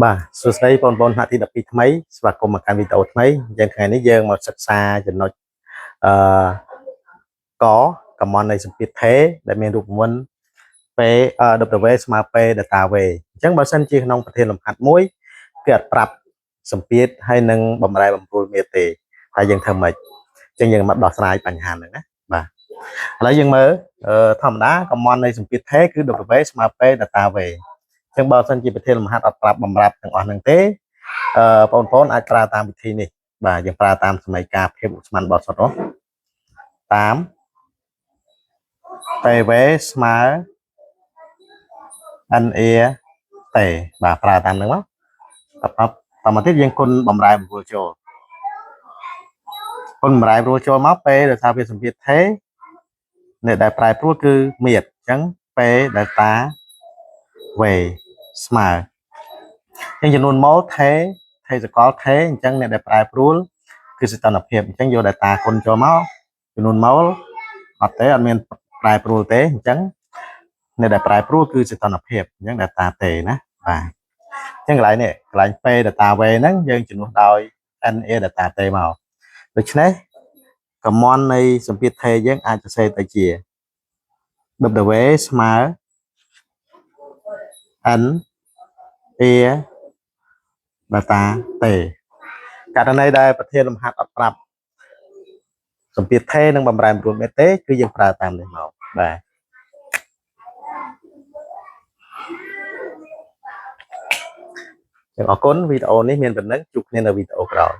បាទសួស្តីបងប្អូនថ្នាក់ទី12ថ្មីស្វាគមន៍មកកាន់វីដេអូថ្មីយើងថ្ងៃនេះយើងមកសិក្សាចំណុចអឺកកម្មនៃសម្ពាធថេរដែលមានរូបមន្ត P W ស្មើ P delta V អញ្ចឹងបើសិនជាក្នុងប្រធានលំហាត់មួយគឺអត់ប្រាប់សម្ពាធហើយនឹងបំរែបំរួលមានទេហើយយើងធ្វើម៉េចអញ្ចឹងយើងមកដោះស្រាយបញ្ហាហ្នឹងណាបាទឥឡូវយើងមើលធម្មតាកម្មនៃសម្ពាធថេរគឺ W ស្មើ P delta V អញ្ចឹងបើសិនជាប្រធានលំហាត់អត់ប្រាប់បំរាប់ទាំងអស់ហ្នឹងទេបងប្អូនអាចប្រើតាមវិធីនេះបាទយើងប្រើតាមសមីការភាពឧស្ម័នបរិសុទ្ធតាម PV ស្មើ NA តេបាទប្រើតាមហ្នឹងមកតមកទៀតយើងគុណបំរែបំរួលចូលគុណបំរែបំរួលចូលមកពេលដែលថាវាសម្ពាធថេអ្នកដែលប្រែប្រួលគឺមៀតអញ្ចឹង P delta V ស្មើអញ្ចឹងចំនួនម៉ូលថេសកលថេអញ្ចឹងអ្នកដែលប្រែប្រួលគឺសីតុណ្ហភាពអញ្ចឹងយក data គុណចូលមកចំនួនម៉ូលអត់ទេអត់មានប្រែប្រួលទេអញ្ចឹងអ្នកដែលប្រែប្រួលគឺសីតុណ្ហភាពអញ្ចឹង data ទេណាបាទអញ្ចឹងកន្លែងនេះកន្លែង P data V ហ្នឹងយើងជំនួសដោយ NA data ទេមកដូច្នេះកម្មននៃសម្ពាធថេយើងអាចសរសេរទៅជា W ស្មើ N A data ទេករណីដែលប្រធានលំហាត់អត់ប្រាប់សម្ពាធថេនិងបំរែបំរួលមេទេគឺយើងប្រើតាមនេះមកបាទអរគុណវីដេអូនេះមានប៉ុណ្ណឹងជួបគ្នានៅវីដេអូក្រោយ